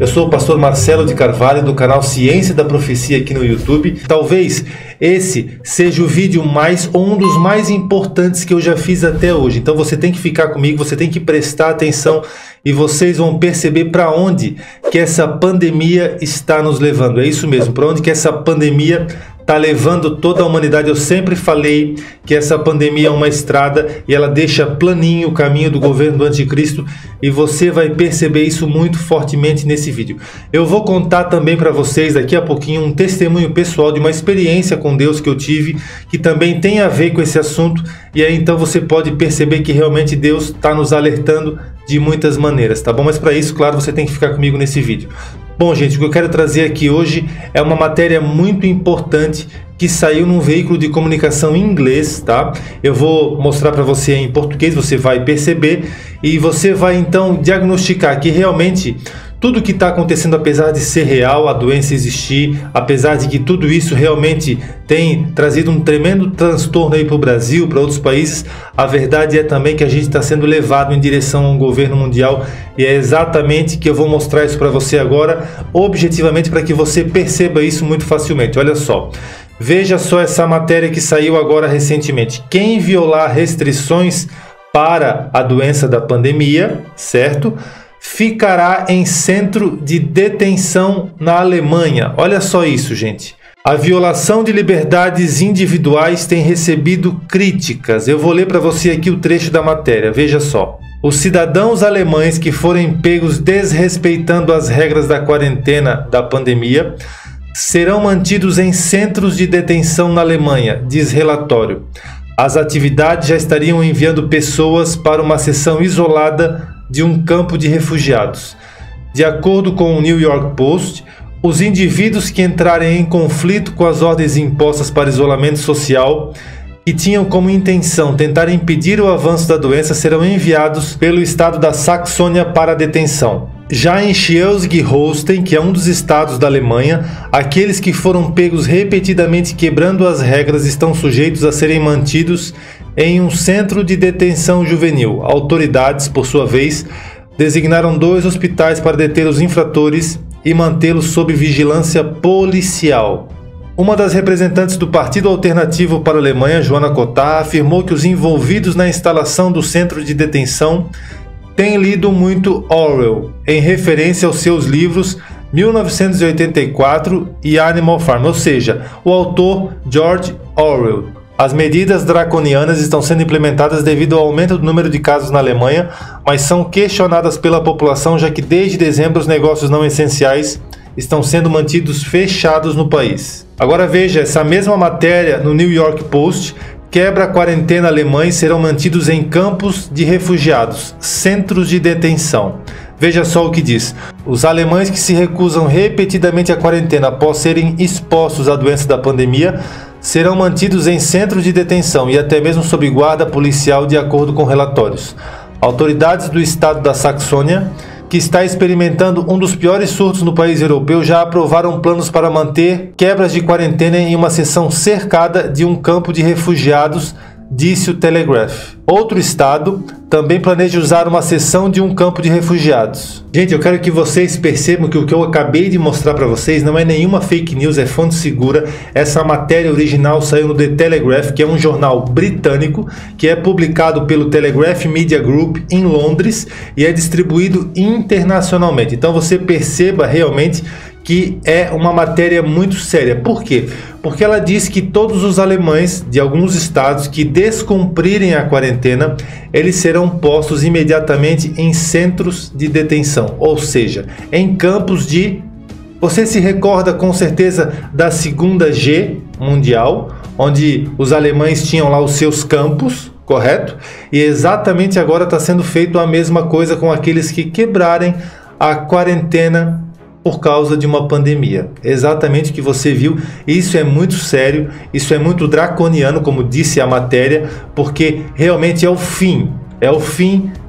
Eu sou o pastor Marcelo de Carvalho do canal Ciência da Profecia aqui no YouTube. Talvez esse seja o vídeo um dos mais importantes que eu já fiz até hoje. Então você tem que ficar comigo, você tem que prestar atenção e vocês vão perceber para onde que essa pandemia está nos levando. É isso mesmo, para onde que essa pandemia está levando toda a humanidade. Eu sempre falei que essa pandemia é uma estrada e ela deixa planinho o caminho do governo do anticristo, e você vai perceber isso muito fortemente nesse vídeo. Eu vou contar também para vocês daqui a pouquinho um testemunho pessoal de uma experiência com Deus que eu tive, que também tem a ver com esse assunto, e aí então você pode perceber que realmente Deus está nos alertando de muitas maneiras, tá bom? Mas para isso, claro, você tem que ficar comigo nesse vídeo. Bom, gente, o que eu quero trazer aqui hoje é uma matéria muito importante que saiu num veículo de comunicação em inglês, tá? Eu vou mostrar para você em português, você vai perceber e você vai então diagnosticar que realmente tudo que está acontecendo, apesar de ser real, a doença existir, apesar de que tudo isso realmente tem trazido um tremendo transtorno aí para o Brasil, para outros países, a verdade é também que a gente está sendo levado em direção a um governo mundial, e é exatamente que eu vou mostrar isso para você agora, objetivamente, para que você perceba isso muito facilmente. Olha só, veja só essa matéria que saiu agora recentemente. Quem violar restrições para a doença da pandemia, certo? Ficará em centro de detenção na Alemanha. Olha só isso, gente. A violação de liberdades individuais tem recebido críticas. Eu vou ler para você aqui o trecho da matéria. Veja só. Os cidadãos alemães que forem pegos desrespeitando as regras da quarentena da pandemia serão mantidos em centros de detenção na Alemanha, diz relatório. As atividades já estariam enviando pessoas para uma seção isolada de um campo de refugiados. De acordo com o New York Post, os indivíduos que entrarem em conflito com as ordens impostas para isolamento social e tinham como intenção tentar impedir o avanço da doença serão enviados pelo estado da Saxônia para a detenção. Já em Schleswig-Holstein, que é um dos estados da Alemanha, aqueles que foram pegos repetidamente quebrando as regras estão sujeitos a serem mantidos em um centro de detenção juvenil. Autoridades, por sua vez, designaram 2 hospitais para deter os infratores e mantê-los sob vigilância policial. Uma das representantes do Partido Alternativo para a Alemanha, Joana Cotá, afirmou que os envolvidos na instalação do centro de detenção têm lido muito Orwell, em referência aos seus livros 1984 e Animal Farm, ou seja, o autor George Orwell. As medidas draconianas estão sendo implementadas devido ao aumento do número de casos na Alemanha, mas são questionadas pela população, já que desde dezembro os negócios não essenciais estão sendo mantidos fechados no país. Agora veja, essa mesma matéria no New York Post quebra a quarentena alemã e serão mantidos em campos de refugiados, centros de detenção. Veja só o que diz. Os alemães que se recusam repetidamente à quarentena após serem expostos à doença da pandemia serão mantidos em centros de detenção e até mesmo sob guarda policial, de acordo com relatórios. Autoridades do estado da Saxônia, que está experimentando um dos piores surtos no país europeu, já aprovaram planos para manter quebras de quarentena em uma seção cercada de um campo de refugiados, disse o Telegraph. Outro estado também planeja usar uma seção de um campo de refugiados. Gente, eu quero que vocês percebam que o que eu acabei de mostrar para vocês não é nenhuma fake news, é fonte segura. Essa matéria original saiu no The Telegraph, que é um jornal britânico, que é publicado pelo Telegraph Media Group em Londres e é distribuído internacionalmente. Então você perceba realmente que é uma matéria muito séria. Por quê? Porque ela diz que todos os alemães de alguns estados que descumprirem a quarentena, eles serão postos imediatamente em centros de detenção, ou seja, em campos de... Você se recorda com certeza da Segunda G Mundial, onde os alemães tinham lá os seus campos, correto? E exatamente agora está sendo feito a mesma coisa com aqueles que quebrarem a quarentena por causa de uma pandemia. Exatamente o que você viu. Isso é muito sério, isso é muito draconiano, como disse a matéria, porque realmente é o fim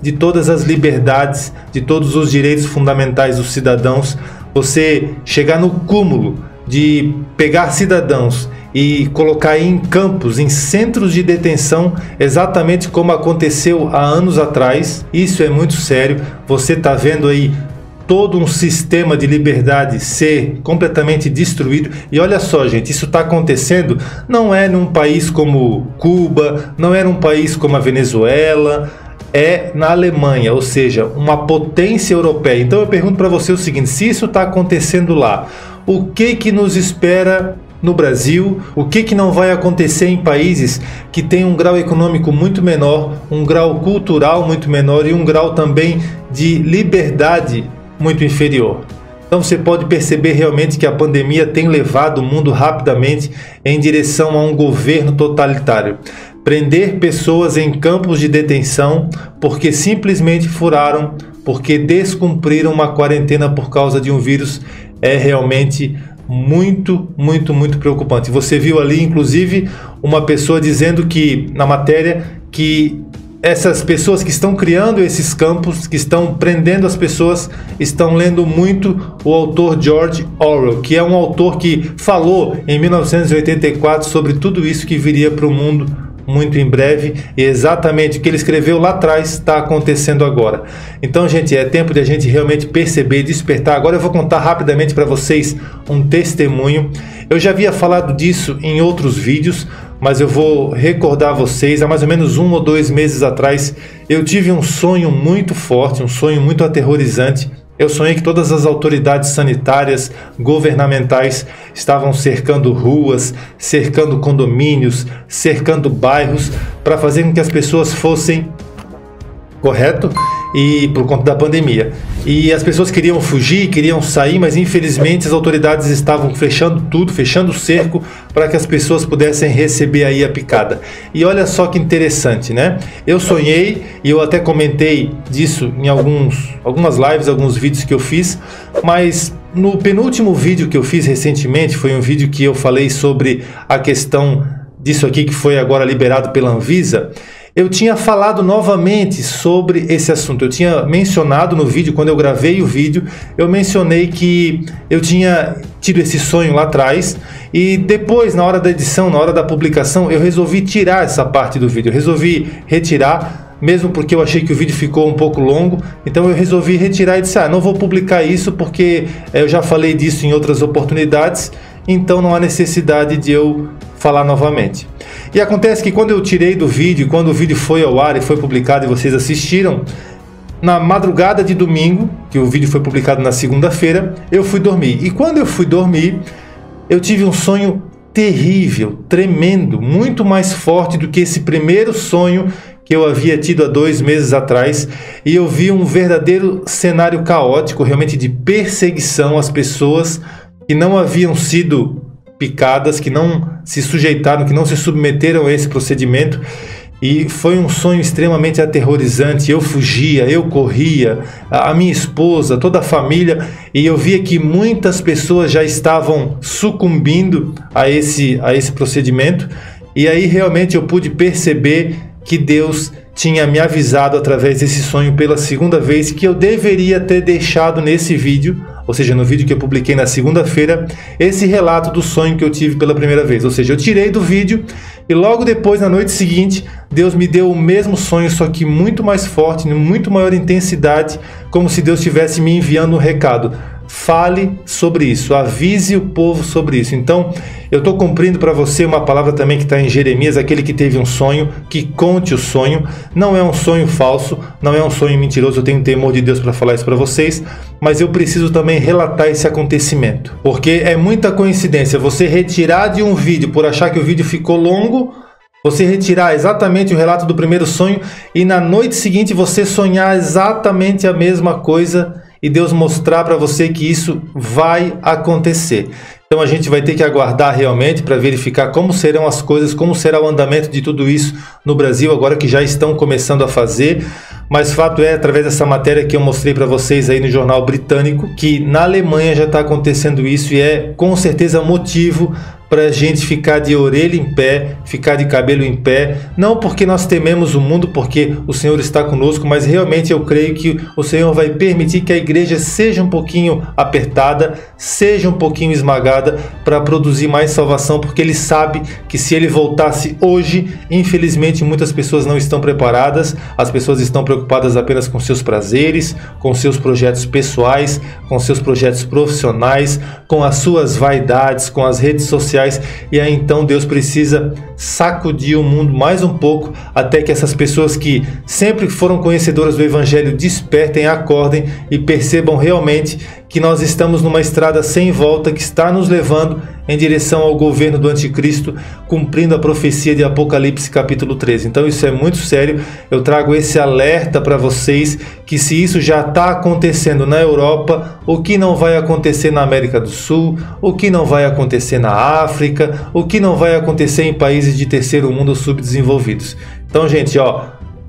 de todas as liberdades, de todos os direitos fundamentais dos cidadãos. Você chegar no cúmulo de pegar cidadãos e colocar em campos, em centros de detenção, exatamente como aconteceu há anos atrás. Isso é muito sério. Você está vendo aí todo um sistema de liberdade ser completamente destruído. E olha só, gente, isso está acontecendo não é num país como Cuba, não é num país como a Venezuela, é na Alemanha, ou seja, uma potência europeia. Então eu pergunto para você o seguinte: se isso está acontecendo lá, o que nos espera no Brasil? O que não vai acontecer em países que têm um grau econômico muito menor, um grau cultural muito menor e um grau também de liberdade muito inferior? Então você pode perceber realmente que a pandemia tem levado o mundo rapidamente em direção a um governo totalitário. Prender pessoas em campos de detenção porque simplesmente furaram, porque descumpriram uma quarentena por causa de um vírus, é realmente muito preocupante. Você viu ali, inclusive, uma pessoa dizendo que, na matéria, que essas pessoas que estão criando esses campos, que estão prendendo as pessoas, estão lendo muito o autor George Orwell, que é um autor que falou em 1984 sobre tudo isso que viria para o mundo muito em breve, e exatamente o que ele escreveu lá atrás está acontecendo agora. Então, gente, é tempo de a gente realmente perceber e despertar. Agora eu vou contar rapidamente para vocês um testemunho. Eu já havia falado disso em outros vídeos, mas eu vou recordar vocês. Há mais ou menos 1 ou 2 meses atrás, eu tive um sonho muito forte, um sonho muito aterrorizante. Eu sonhei que todas as autoridades sanitárias, governamentais, estavam cercando ruas, cercando condomínios, cercando bairros, para fazer com que as pessoas fossem, correto? E por conta da pandemia. E as pessoas queriam fugir, queriam sair, mas infelizmente as autoridades estavam fechando tudo, fechando o cerco para que as pessoas pudessem receber aí a picada. E olha só que interessante, né? Eu sonhei, e eu até comentei disso em algumas lives, alguns vídeos que eu fiz, mas no penúltimo vídeo que eu fiz recentemente, foi um vídeo que eu falei sobre a questão disso aqui que foi agora liberado pela Anvisa. Eu tinha falado novamente sobre esse assunto. Eu tinha mencionado no vídeo, quando eu gravei o vídeo, eu mencionei que eu tinha tido esse sonho lá atrás, e depois, na hora da edição, na hora da publicação, eu resolvi tirar essa parte do vídeo. Eu resolvi retirar, mesmo porque eu achei que o vídeo ficou um pouco longo, então eu resolvi retirar e disse: não vou publicar isso porque eu já falei disso em outras oportunidades, então não há necessidade de eu falar novamente. E acontece que quando eu tirei do vídeo, quando o vídeo foi ao ar e foi publicado e vocês assistiram, na madrugada de domingo, que o vídeo foi publicado na segunda-feira, eu fui dormir. E quando eu fui dormir, eu tive um sonho terrível, tremendo, muito mais forte do que esse primeiro sonho que eu havia tido há 2 meses atrás, e eu vi um verdadeiro cenário caótico, realmente de perseguição às pessoas que não haviam sido picadas, que não se sujeitaram, que não se submeteram a esse procedimento. E foi um sonho extremamente aterrorizante. Eu fugia, eu corria, a minha esposa, toda a família, e eu via que muitas pessoas já estavam sucumbindo a esse procedimento. E aí realmente eu pude perceber que Deus tinha me avisado através desse sonho pela segunda vez que eu deveria ter deixado nesse vídeo, ou seja, no vídeo que eu publiquei na segunda-feira, esse relato do sonho que eu tive pela primeira vez. Ou seja, eu tirei do vídeo e logo depois, na noite seguinte, Deus me deu o mesmo sonho, só que muito mais forte, em muito maior intensidade, como se Deus estivesse me enviando um recado. Fale sobre isso, avise o povo sobre isso. Então, eu estou cumprindo para você uma palavra também que está em Jeremias: aquele que teve um sonho, que conte o sonho. Não é um sonho falso, não é um sonho mentiroso. Eu tenho temor de Deus para falar isso para vocês, mas eu preciso também relatar esse acontecimento, porque é muita coincidência você retirar de um vídeo por achar que o vídeo ficou longo, você retirar exatamente o relato do primeiro sonho e na noite seguinte você sonhar exatamente a mesma coisa e Deus mostrar para você que isso vai acontecer. Então a gente vai ter que aguardar realmente para verificar como serão as coisas, como será o andamento de tudo isso no Brasil, agora que já estão começando a fazer. Mas fato é, através dessa matéria que eu mostrei para vocês aí no jornal britânico, que na Alemanha já está acontecendo isso, e é com certeza motivo para a gente ficar de orelha em pé, ficar de cabelo em pé, não porque nós tememos o mundo, porque o Senhor está conosco, mas realmente eu creio que o Senhor vai permitir que a igreja seja um pouquinho apertada, seja um pouquinho esmagada para produzir mais salvação, porque Ele sabe que se Ele voltasse hoje, infelizmente muitas pessoas não estão preparadas, as pessoas estão preocupadas apenas com seus prazeres, com seus projetos pessoais, com seus projetos profissionais, com as suas vaidades, com as redes sociais. E aí então Deus precisa sacudir o mundo mais um pouco até que essas pessoas que sempre foram conhecedoras do Evangelho despertem, acordem e percebam realmente que nós estamos numa estrada sem volta que está nos levando em direção ao governo do Anticristo, cumprindo a profecia de Apocalipse capítulo 13. Então isso é muito sério, eu trago esse alerta para vocês que se isso já está acontecendo na Europa, o que não vai acontecer na América do Sul, o que não vai acontecer na África, o que não vai acontecer em países de terceiro mundo subdesenvolvidos. Então, gente,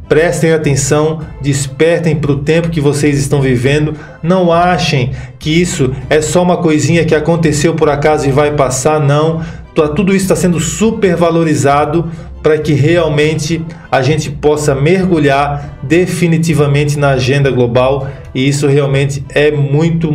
prestem atenção, despertem para o tempo que vocês estão vivendo. Não achem que isso é só uma coisinha que aconteceu por acaso e vai passar, não. Tudo isso está sendo super valorizado para que realmente a gente possa mergulhar definitivamente na agenda global, e isso realmente é muito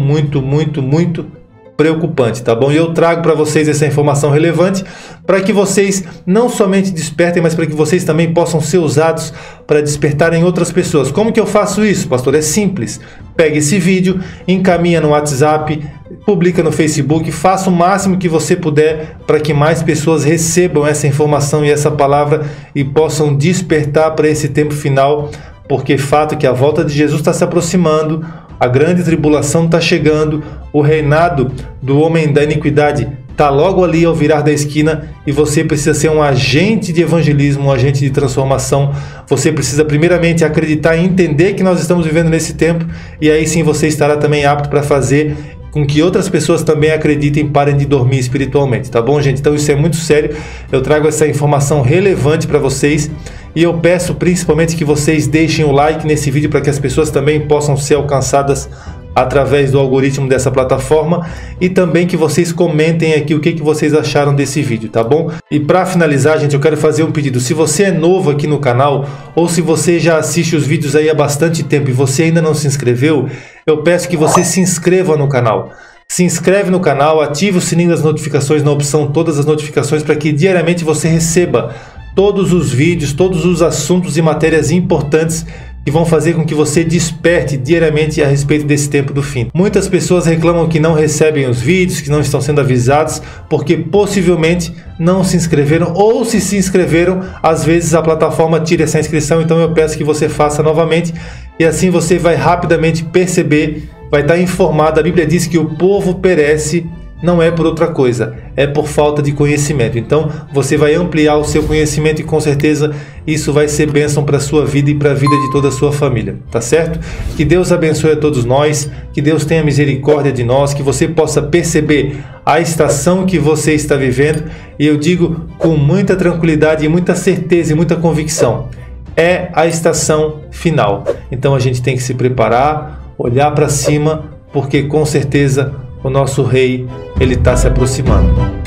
preocupante, tá bom? E eu trago para vocês essa informação relevante para que vocês não somente despertem, mas para que vocês também possam ser usados para despertarem outras pessoas. Como que eu faço isso, pastor? É simples. Pegue esse vídeo, encaminha no WhatsApp, publica no Facebook, faça o máximo que você puder para que mais pessoas recebam essa informação e essa palavra e possam despertar para esse tempo final, porque fato que a volta de Jesus está se aproximando, a grande tribulação está chegando, o reinado do homem da iniquidade está logo ali ao virar da esquina e você precisa ser um agente de evangelismo, um agente de transformação. Você precisa primeiramente acreditar e entender que nós estamos vivendo nesse tempo, e aí sim você estará também apto para fazer com que outras pessoas também acreditem e parem de dormir espiritualmente, tá bom, gente? Então isso é muito sério, eu trago essa informação relevante para vocês e eu peço principalmente que vocês deixem o like nesse vídeo para que as pessoas também possam ser alcançadas através do algoritmo dessa plataforma, e também que vocês comentem aqui o que vocês acharam desse vídeo, tá bom? E para finalizar, gente, eu quero fazer um pedido. Se você é novo aqui no canal, ou se você já assiste os vídeos aí há bastante tempo e você ainda não se inscreveu, eu peço que você se inscreva no canal. Se inscreve no canal, ative o sininho das notificações na opção todas as notificações para que diariamente você receba todos os vídeos, todos os assuntos e matérias importantes que vão fazer com que você desperte diariamente a respeito desse tempo do fim. Muitas pessoas reclamam que não recebem os vídeos, que não estão sendo avisados, porque possivelmente não se inscreveram, ou se inscreveram, às vezes a plataforma tira essa inscrição. Então eu peço que você faça novamente, e assim você vai rapidamente perceber, vai estar informado. A Bíblia diz que o povo perece, não é por outra coisa, é por falta de conhecimento. Então você vai ampliar o seu conhecimento e com certeza isso vai ser bênção para a sua vida e para a vida de toda a sua família, tá certo? Que Deus abençoe a todos nós, que Deus tenha misericórdia de nós, que você possa perceber a estação que você está vivendo, e eu digo com muita tranquilidade e muita certeza e muita convicção, é a estação final. Então a gente tem que se preparar, olhar para cima, porque com certeza o nosso rei, ele está se aproximando.